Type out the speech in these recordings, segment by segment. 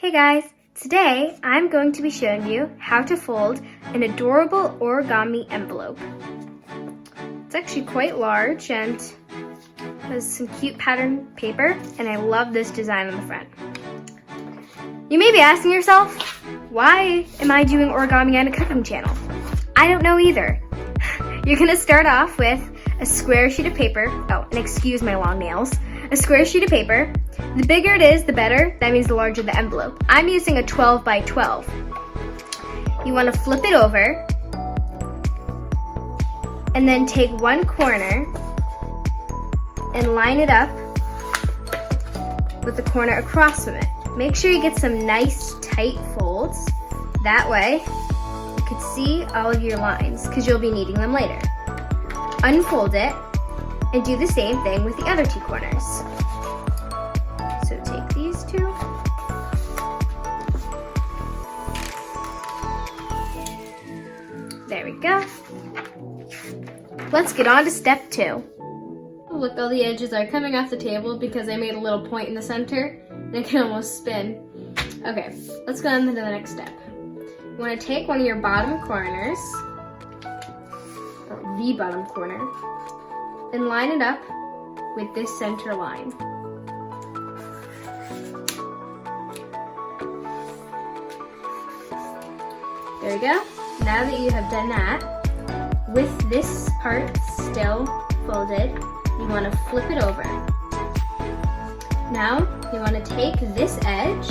Hey guys, today I'm going to be showing you how to fold an adorable origami envelope. It's actually quite large and has some cute pattern paper, and I love this design on the front. You may be asking yourself, why am I doing origami on a cooking channel? I don't know either. You're gonna start off with a square sheet of paper. Oh, and excuse my long nails. A square sheet of paper. The bigger it is, the better. That means the larger the envelope. I'm using a 12 by 12. You want to flip it over and then take one corner and line it up with the corner across from it. Make sure you get some nice tight folds. That way you can see all of your lines because you'll be needing them later. Unfold it and do the same thing with the other two corners. So take these two. There we go. Let's get on to step 2. Look, all the edges are coming off the table because I made a little point in the center. They can almost spin. Okay, let's go on to the next step. You want to take one of your bottom corners, or the bottom corner, and line it up with this center line. There we go. Now that you have done that, with this part still folded, you want to flip it over. Now you want to take this edge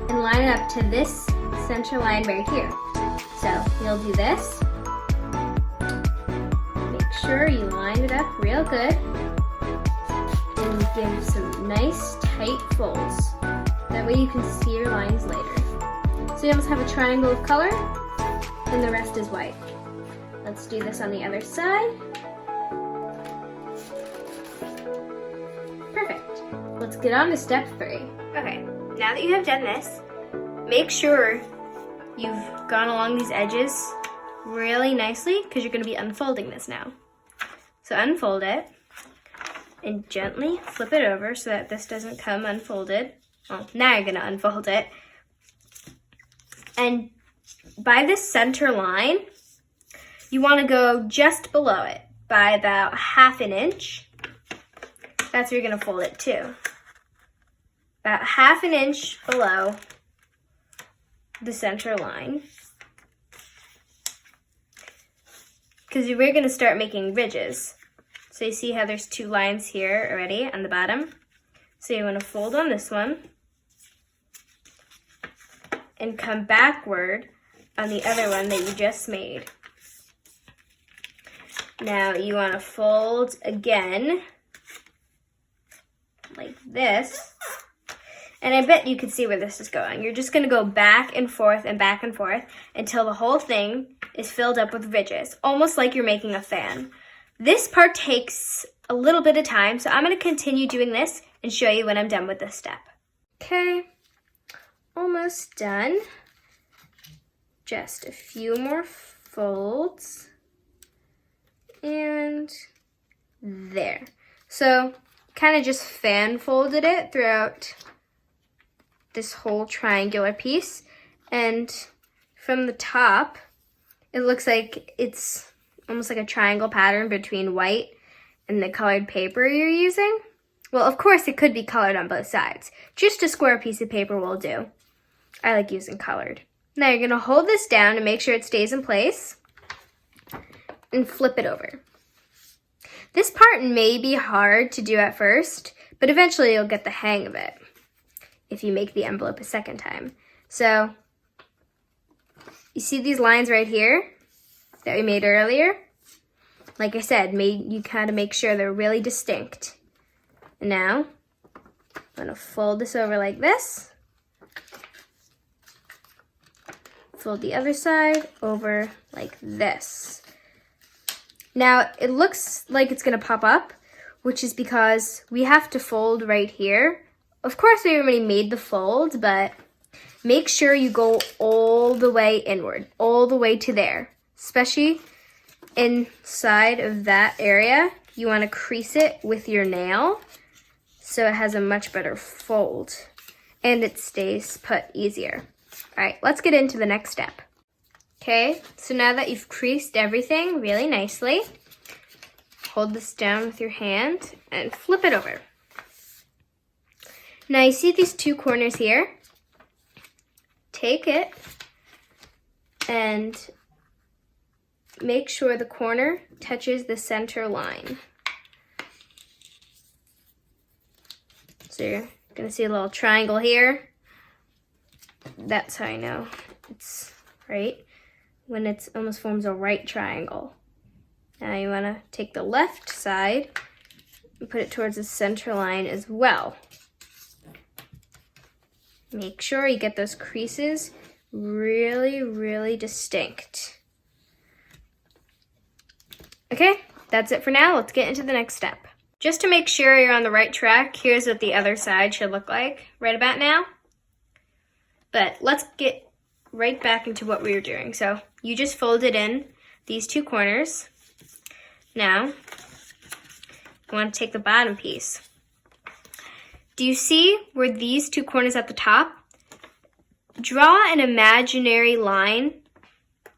and line it up to this center line right here. So you'll do this. Make sure you line it up real good and give some nice tight folds. That way you can see your lines later. So you almost have a triangle of color and the rest is white. Let's do this on the other side. Perfect. Let's get on to step 3. Okay, now that you have done this, make sure you've gone along these edges really nicely because you're going to be unfolding this now. So unfold it and gently flip it over so that this doesn't come unfolded. Well, now you're going to unfold it. And by this center line, you want to go just below it by about ½ an inch. That's where you're going to fold it to. About ½ an inch below the center line. Because we're going to start making ridges. So you see how there's 2 lines here already on the bottom. So you want to fold on this one and come backward on the other one that you just made. Now you want to fold again like this. And I bet you can see where this is going. You're just going to go back and forth until the whole thing is filled up with ridges, almost like you're making a fan. This part takes a little bit of time, so I'm going to continue doing this and show you when I'm done with this step. Okay, almost done. Just a few more folds. And there. So, kind of just fan folded it throughout this whole triangular piece, and from the top it looks like it's almost like a triangle pattern between white and the colored paper you're using. Well, of course it could be colored on both sides. Just a square piece of paper will do. I like using colored. Now you're going to hold this down to make sure it stays in place and flip it over. This part may be hard to do at first, but eventually you'll get the hang of it if you make the envelope a second time. So, you see these lines right here that we made earlier? Like I said, you kind of make sure they're really distinct. And now, I'm gonna fold this over like this. Fold the other side over like this. Now, it looks like it's gonna pop up, which is because we have to fold right here. Of course, we already made the fold, but make sure you go all the way inward, all the way to there. Especially inside of that area, you want to crease it with your nail so it has a much better fold. and it stays put easier. All right, let's get into the next step. Okay, so now that you've creased everything really nicely, hold this down with your hand and flip it over. Now you see these two corners here? Take it and make sure the corner touches the center line. So you're gonna see a little triangle here. That's how I know it's right, when it almost forms a right triangle. Now you wanna take the left side and put it towards the center line as well. Make sure you get those creases really, really distinct. Okay, that's it for now. Let's get into the next step. Just to make sure you're on the right track, here's what the other side should look like right about now. But let's get right back into what we were doing. So you just folded in these two corners. Now, you want to take the bottom piece. Do you see where these two corners at the top? Draw an imaginary line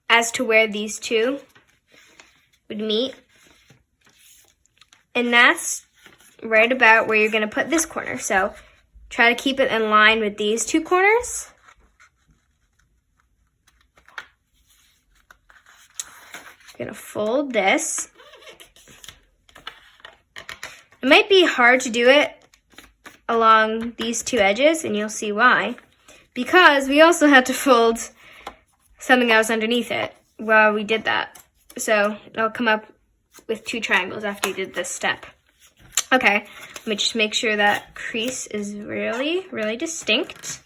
as to where these two would meet. And that's right about where you're going to put this corner. So try to keep it in line with these two corners. You're going to fold this. It might be hard to do it along these two edges, and you'll see why. Because we also had to fold something else underneath it while we did that. So it'll come up with two triangles after you did this step. Okay, let me just make sure that crease is really, really distinct.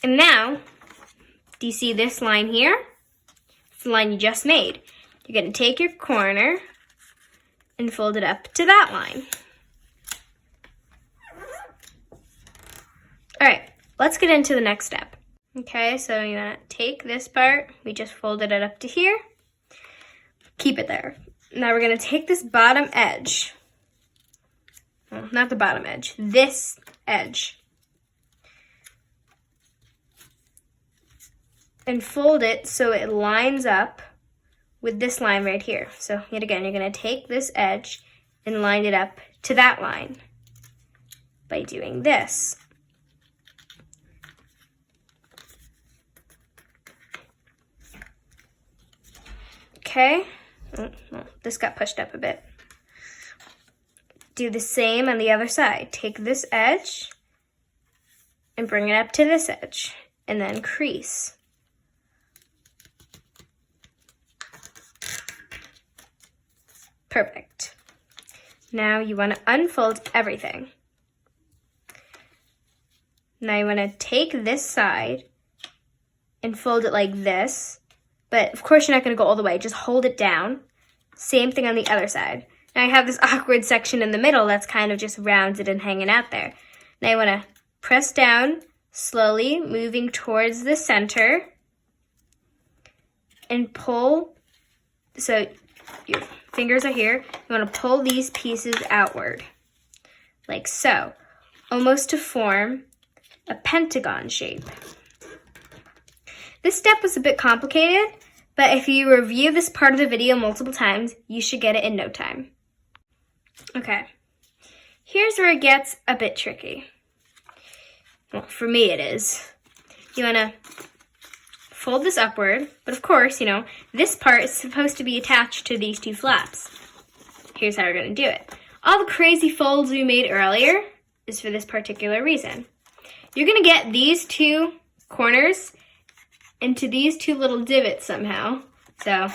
And now, do you see this line here? It's the line you just made. You're going to take your corner and fold it up to that line. All right, let's get into the next step. Okay, so you want to take this part. We just folded it up to here. Keep it there. Now we're going to take this bottom edge. Well, not the bottom edge. This edge. And fold it so it lines up with this line right here. So yet again, you're going to take this edge and line it up to that line by doing this. Okay, oh, well, this got pushed up a bit. Do the same on the other side. Take this edge and bring it up to this edge, and then crease. Perfect. Now you want to unfold everything. Now you want to take this side and fold it like this. But of course you're not going to go all the way. Just hold it down. Same thing on the other side. Now I have this awkward section in the middle that's kind of just rounded and hanging out there. Now you want to press down slowly, moving towards the center. And pull. So your fingers are here. You want to pull these pieces outward. Like so. Almost to form a pentagon shape. This step was a bit complicated, but if you review this part of the video multiple times, you should get it in no time. Okay, here's where it gets a bit tricky. Well, for me it is. You want to fold this upward, but of course, this part is supposed to be attached to these two flaps. Here's how we're going to do it. All the crazy folds we made earlier is for this particular reason. You're going to get these two corners into these two little divots somehow. So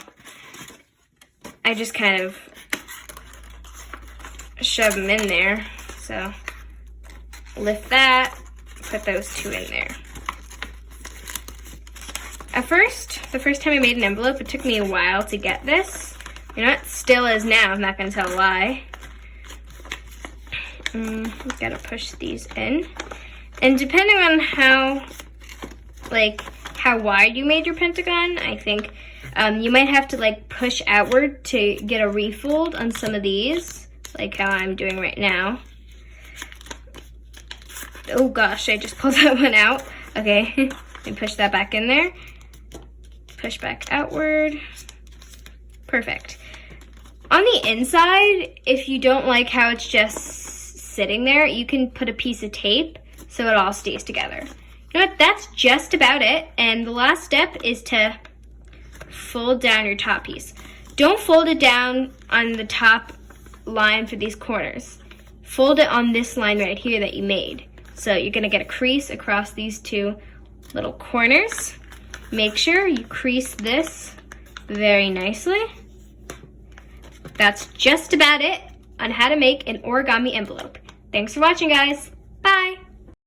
I just kind of shove them in there. So lift that, put those two in there. At first, the first time I made an envelope, it took me a while to get this. It still is now, I'm not going to tell a lie. Gotta push these in. And depending on how wide you made your pentagon, I think you might have to push outward to get a refold on some of these, like how I'm doing right now. oh gosh, I just pulled that one out. Okay, let me push that back in there. Push back outward. Perfect. On the inside, if you don't like how it's just sitting there, you can put a piece of tape so it all stays together. You know what, that's just about it. And the last step is to fold down your top piece. Don't fold it down on the top line for these corners. Fold it on this line right here that you made. So you're gonna get a crease across these two little corners. Make sure you crease this very nicely. That's just about it on how to make an origami envelope. Thanks for watching, guys. Bye.